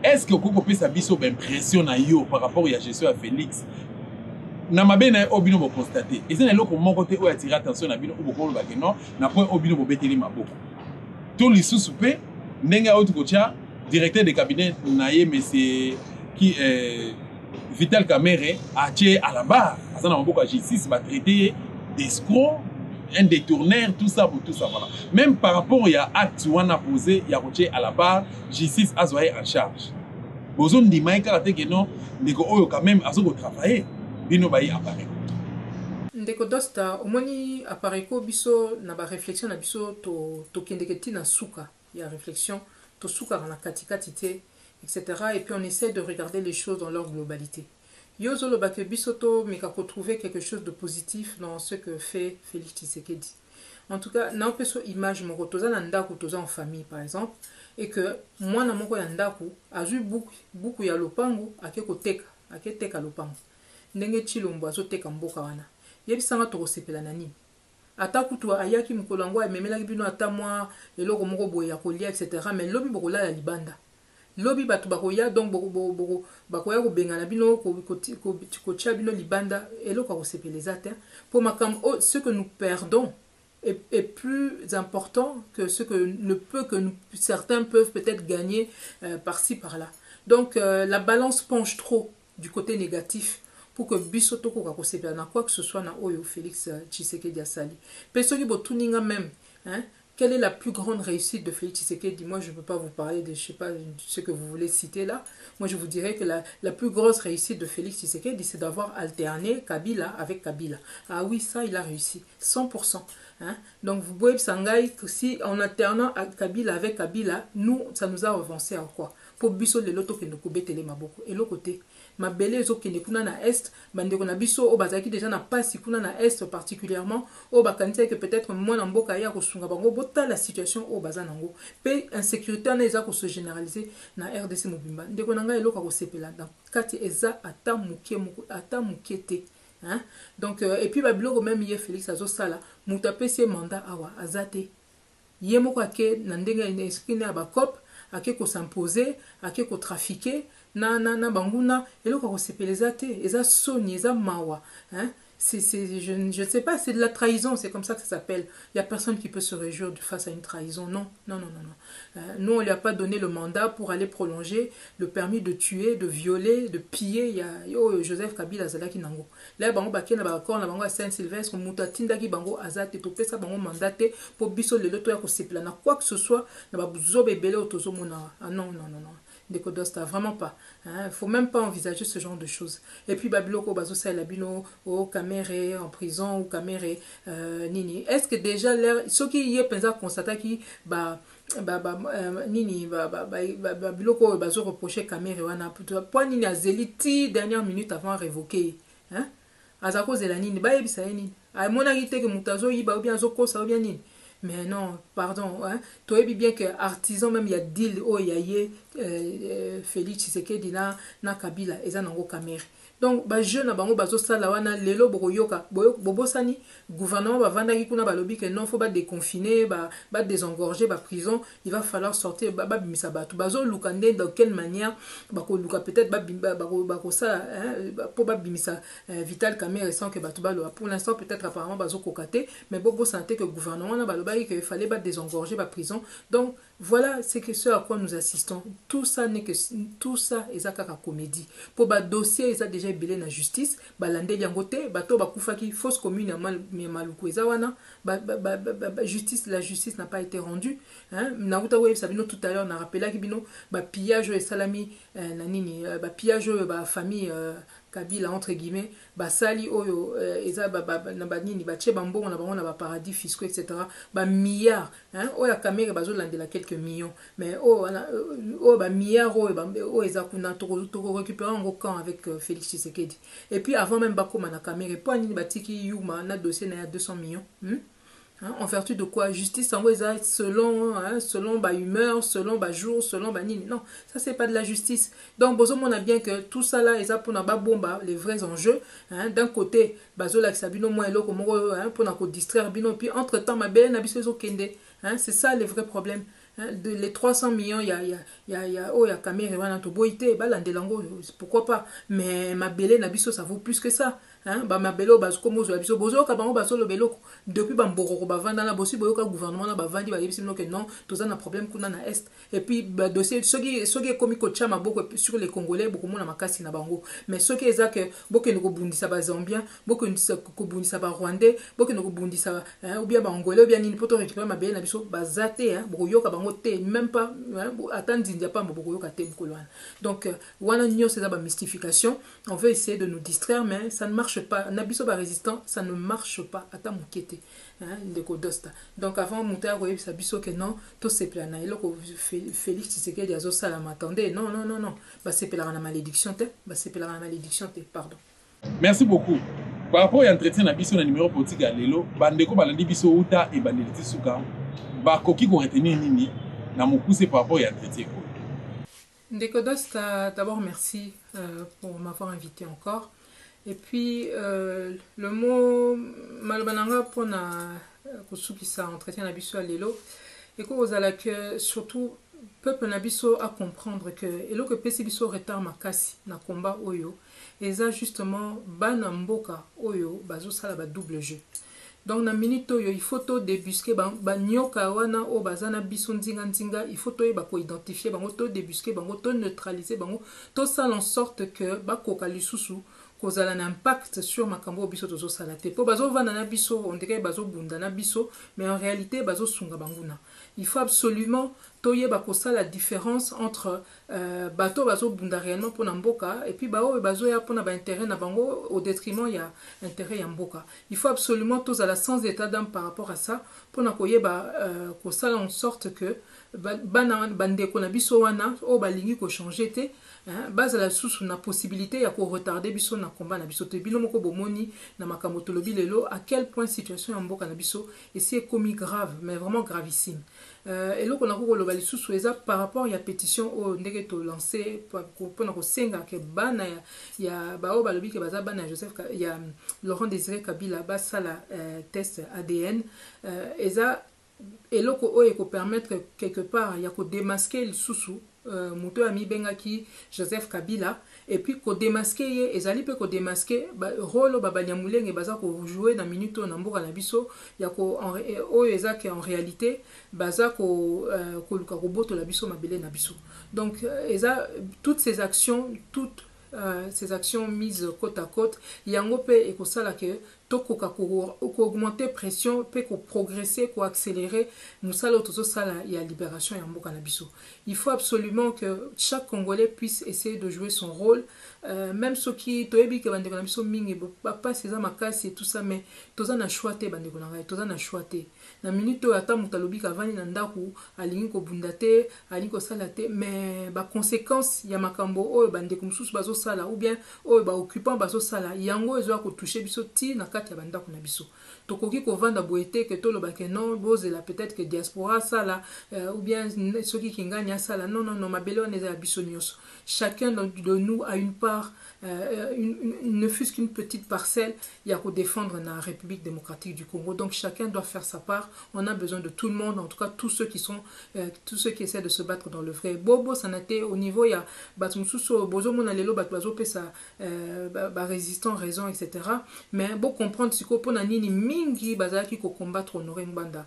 Est-ce que copé ça biso impression à yo par rapport à la gestion à Félix? Namabe na obino bo constater. Et c'est là que mon côté où attirer attention na bino oboko lo bakeno na point obino bo beteli maboko. Tout li sous-soupé nenga autre kocha directeur de cabinet naye mais c'est qui Vital Kamere a tué à la barre. Ça n'a pas justice va traiter d'escroc, un détourneur, tout ça pour tout ça. Voilà. Même par rapport à acte où on a posé, il y a tué à la barre, justice a soigné en charge. Besoin de maïka que non, mais quand même à ce que travailler, bino bayi apparaît. Ndeko dosta, au moins apparaît ko biso na ba réflexion na biso to kendeketi na suka. Il y a réflexion to suka na katikatité. Etc. Et puis on essaie de regarder les choses dans leur globalité. Yozolo Bake Bisoto, mais qu'on trouver quelque chose de positif dans ce que fait Félix Tshisekedi. En tout cas, n'a pas cette image, mon rotoza nandaku toza en famille par exemple, et que moi na moko yandaku a vu beaucoup ya lopango akeko teka lopango. Ndenge Chilombo azoteka mboka wana. Yebisanga to sepela nani. Ataku to ayaki mukolango ememela bino atamwa eloko moko boye ya kolia etc. mais lobi bokola la libanda. Lobi batu bakoya donc bakoya ko bengana bino ko tia bino libanda eloko ko sepeleza te pour makam ce que nous perdons est plus important que ce que certains peuvent peut-être gagner par-ci par-là. Donc la balance penche trop du côté négatif pour que bisoto ko sepela na quoi que ce soit na oyo Félix Tshisekedi asali. Pesoki botuninga même hein. Quelle est la plus grande réussite de Félix Tshisekedi? Moi, je ne peux pas vous parler de, je sais pas, ce que vous voulez citer là. Moi, je vous dirais que la plus grosse réussite de Félix Tshisekedi, c'est d'avoir alterné Kabila avec Kabila. Ah oui, ça, il a réussi. 100%. Hein? Donc, vous pouvez sangai que si en alternant Kabila avec Kabila, nous, ça nous a avancé à quoi? Pour biso le loto que nous koubetele maboko. Et l'autre côté, ma belle zo qui kuna na est, bandeko na biso o bazaki déjà na pasi kuna na est particulièrement o bakanisa que peut-être moi na mboka ya ko sunga bango bota la situation o bazanango. Pe insécurité na eza ko se généraliser na RDC Mobimba. Ndeko nanga eloko ko sepela dans kati eza ata mukete. Hein? Donc et puis babilo même hier Félix azosala mutape se mandat awa azate. Yemo kwa ke na ndenga ina eskrine aba cop ake ko s'imposer, ake ko trafiquer na banguna eloko ko sepeleza te eza soni eza mawa hein. je ne sais pas, c'est de la trahison, c'est comme ça que ça s'appelle. Il n'y a personne qui peut se réjouir face à une trahison. Non, non, non, non, non. Nous, on ne lui a pas donné le mandat pour aller prolonger le permis de tuer, de violer, de piller. Il y a Joseph Kabila Zalaki Nango. Là, bango baké na bakor na bango à Saint-Sylvestre, mutatinda ki bango azate to pesa bango mandaté pour biso le loto ya ko sepla na quoi que ce soit na bazobe belé otozo mona. Ah non, non, non, non. Décodosta, vraiment pas. Il ne faut même pas envisager ce genre de choses. Et puis, Babiloko, Bazosa et Labino, au Caméré, en prison, ou Caméré, Nini. Est-ce que déjà, ceux qui y est pensé constater qui, Nini, Babiloko, Bazo reproché Caméré, point Nini a zéliti, dernière minute avant révoquer. Hein? Azako Zelanini, Baebisa Nini. A mon arité que Moutazo, Iba ou bien Zoko, ça ou bien Nini. Mais non, pardon, hein. Tu vois bien que artisan même il y a deal oh il y a Félix Tshisekedi na Kabila et ça nango Kamere. Donc ba jeune na bango bazo sala wana lelo boyoka bobosani gouvernement ba vanda ki kuna ba lobby que non faut pas déconfiner ba désengorger ba prison, il va falloir sortir ba bimisa batu bazo lukande dans quelle manière ba ko luka peut-être ba ko ça pour ba bimisa Vital Kamere sans que batu ba pour l'instant peut-être apparemment bazo kokate mais bobo santé que gouvernement na ba lobby qu'il fallait ba désengorger ba prison. Donc voilà, c'est que ce à quoi nous assistons. Tout ça n'est que tout ça est à comédie. Pour ba dossier, ils a déjà belé na justice, ba lande yangote, ba to ba kufaki fausse commune maluku ezawana, justice, la justice n'a pas été rendue. Hein, na uta web sabino tout à l'heure na rappelé ki bino ba pillage et salami na nini, ba pillage ba famille Kabila entre guillemets ba sali oyo eza na banini ba tche bambongo na bango na ba paradis fiscaux etc. ba milliards hein oya Kamere bazo landela quelques millions mais ba milliards oyo eza kuna to récupérer en camp avec Félix Tshisekedi et puis avant même bakoma na Kamere po nini batiki yuma na dossier na 200 millions en vertu de quoi justice en selon ba humeur, selon ba jour, selon ba nini. Non, ça c'est pas de la justice. Donc bozo on a bien que tout ça là est pour na ba bomba les vrais enjeux. D'un côté bazo la sabino moi eloko moko pour na ko distraire bino puis entre temps ma belle na biso zo kende. C'est ça le vrai problème. Les 300 millions il y a Kamere wana to boité ba landelango pourquoi pas mais ma belle na biso ça vaut plus que ça. Ba mabelo bazo komo zo biso bozo ka bango bazo lo beloko depuis ba mboro ba vanda na bosi boyo ka gouvernement na ba vandi ba yebisi no que non toza na problème kuna na est et puis ba dossier soki komi ko chama beaucoup sur les Congolais beaucoup mona makasi na bango mais soki eza que beaucoup ne ko bundisa ba Zambien beaucoup ne ko bundisa ba Rwandais beaucoup ne ko bundisa ou bien ba Angolais ou bien ni poto récupérer ma belle na biso ba zaté boyo ka bango te même pas attendre ndia pas boyo ka te mkolwana donc wana nyo c'est ba mystification on veut essayer de nous distraire mais ça ne marche pas nabiso ba résistant ça ne marche pas ata mokete ndeko dosta donc avant monter à royer biso que non tout c'est plana eloko Félix Tshisekedi azo sala m'attendez non non non non ba c'est pela na malédiction te pardon. Merci beaucoup. Par rapport à l'entretien na biso na numéro politique à lelo bandeko balandi biso uta et bandeliti suka ba koki ko retenir nini na mokuse par rapport à l'entretien. Ndeko dosta d'abord merci pour m'avoir invité encore. Et puis, le mot Malobananga pour ça entretien Nabiso à l'élo, et que surtout, peuple Nabiso à comprendre que, et là que Pesibiso retard makasi na combat oyo, et ça justement, banamboka oyo, bazo sala ba double jeu. Donc, na minute oyo, il faut to débusquer, nyoka wana o bazana biso nzinga, il faut to identifier, to débusquer, to neutraliser, to sala en sorte que, koka lisusu, cause un impact sur makambo biso tozo salate po bazo vana na biso on dirait bazo bunda na biso mais en réalité bazo sunga banguna il faut absolument toye bakosa la différence entre bato bazo bunda réellement pour mboka et puis bazo ya pour na ba intérêt na bango au détriment il y a intérêt ya mboka il faut absolument tous à la sens état d'âme par rapport à ça pour na koye kosala en sorte que bana bande ko na biso wana o balingi ko changer te base la sous na possibilité ya ko retarder biso na combat na biso te bino moko bomoni na makambo tolobi lelo à quel point situation en mboka na biso et c'est commis grave mais vraiment gravissime et là qu'on a ko loba sous eza par rapport ya pétition au ndenge to lancer pour na ko senga ke bana ya ba o balobi ke baza bana Joseph ya Laurent Désiré Kabila ba sala test ADN eza et là ko permettre quelque part ya ko démasquer le sous moto ami bengaki Joseph Kabila et puis ko démasquer ye ezali pe ko démasquer rôle babanyamulenge baza ko jouer na minute na mboka na biso ya ko oyo ezaki en réalité baza ko luka ko boto la biso mabele na biso. Donc toutes ces actions mises côte à côte yango pe ekosala ke tokoka ko augmenter pression pe ko progresser ko accélérer musala otozo sala ya libération ya mboka na biso. Il faut absolument que chaque Congolais puisse essayer de jouer son rôle, même ceux qui toyebi ke bande ko na biso mingi pas ces makasi et tout ça, mais toza na choité bande ko na ngai toza na choité na minute ata mutalobi ka vani na ndaku alingi ko bundate alingi ko sala te, mais ba conséquence ya makambo oyo bande ko mususu bazo sala ou bien oyo ba occupant bazo sala yango ezo ko toucher biso ti na kati ya bandako na biso. Tokoki ko vanda boete que tolo ba ke non bozela peut-être que diaspora sala ou bien ceux qui kinganya sala non mabele on est à biso nyos. Chacun de nous a une part, ne fût-ce qu'une petite parcelle, il y a qu'à défendre la République démocratique du Congo. Donc chacun doit faire sa part. On a besoin de tout le monde, en tout cas tous ceux qui essaient de se battre dans le vrai. Bobo sanate au niveau il y a batumususo bozo monalelo batwazo pesa résistant raison etc. Mais bon comprendre ce qu'on peut nini mingi bazaki ko combattre Honoré Mbanda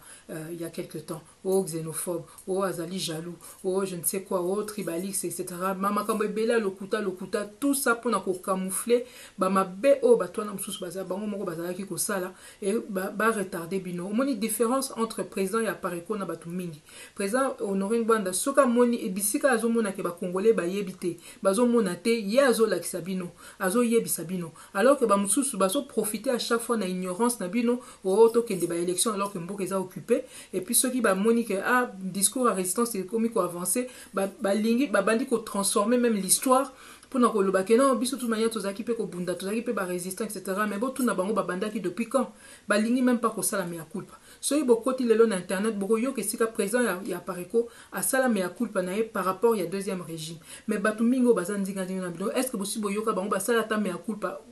il y a quelque temps. Oh xénophobe, oh azali jaloux, oh je ne sais quoi, oh tribaliste etc. Mama Bela, lokuta, tout ça pour nous camoufler, mabe o batwana msusu baza bango moko bazala ki ko sala et ba retarder bino. Moni différence entre président et Apareko na batu mingi. Président Honoré Mbanda soka moni e bisika azo mona ke ba congolais ba yebite, bazo mona te ye azo la kisabino, azo yebisa bino. Alors que ba msusu bazo profiter à chaque fois na ignorance na bino o to kende ba élection alors que mboka eza occupé et puis ceux qui ba moni que discours à résistance et comique avancer ba lingi ba bandi ko transformer même l'histoire pour nous le bac non biso tout manière tous équipés ko bunda tous équipés ba résistant etc. mais bon tout na bango ba banda qui depuis quand ba lingi même pas ko sala mea culpa so ibo koti lelo na internet boko yo ke sika présent ya Apareko a sala mea culpa na par rapport il y a deuxième régime mais batu mingo bazandi na bino est-ce que possible yo ka bango ba sala ta mea culpa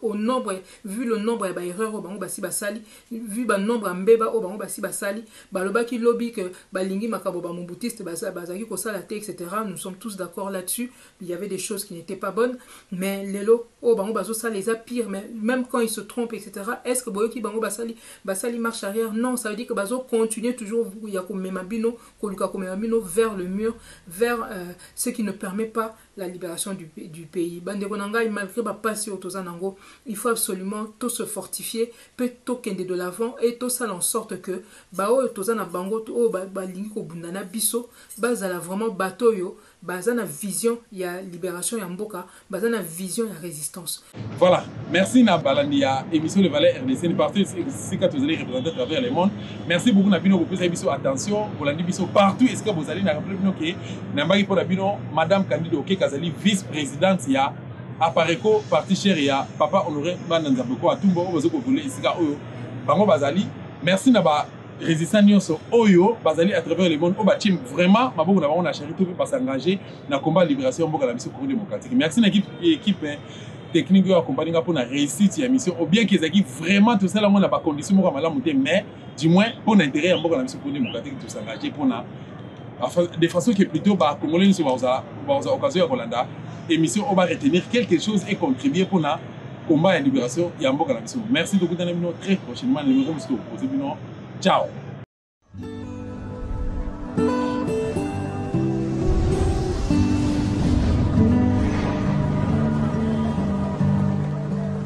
au nombre vu le nombre ba erreur bango ba si ba sali vu ba nombre mbeba o bango ba si ba sali ba lobaki lobby que ba lingi makabo ba mombutiste ba bazaki ko sala te etc. Nous sommes tous d'accord là-dessus. Il y avait des choses qui n'étaient pas bonnes, mais lelo oh bango bazo ça les a pire, mais même quand ils se trompent etc. Est-ce que boyoki bango basali marche arrière? Non, ça veut dire que bazo continue toujours ya ko memabino ko luka ko memabino vers le mur, vers ce qui ne permet pas la libération du pays. Bande konanga malgré ba passer au tozanango, il faut absolument tout se fortifier, peut tout kende de l'avant et tout ça en sorte que ba o tozana bango o ba lingi ko bundana biso bazala vraiment bateau yo bazana vision ya libération ya mboka bazana vision ya résistance. Voilà, merci na balandi ya émission de Valeurs RDC ni partout c'est que vous allez représenter à travers le monde. Merci beaucoup na bino ko pesa biso attention bolandi biso partout est-ce que vous allez na rappeler bino ke na mbaki pour bino madame Candido Oke Kazali vice-présidente ya Apareko parti cher ya papa Honoré Mbanda Nzambeko atumbo ozo ko voler isika oyo bango bazali. Merci na ba résistant nyonso oyo bazali à travers le monde au bachim vraiment maboko na bango na charité pour s'engager na combat libération mboka la biso Congo démocratique. Merci na équipe technique yo accompagner pour na réussite ya mission ou bien qu'ils aient vraiment tout ça là on a pas condition moko malamu te mais du moins pour l'intérêt ya mboka la biso Congo démocratique tout s'engager pour na de façon qui est plutôt ba congolais sur occasion ya Kolanda émission on va retenir quelque chose et contribuer pour na combat et libération ya mboka la biso. Merci beaucoup dans très prochainement numéro vous poser bino. Ciao.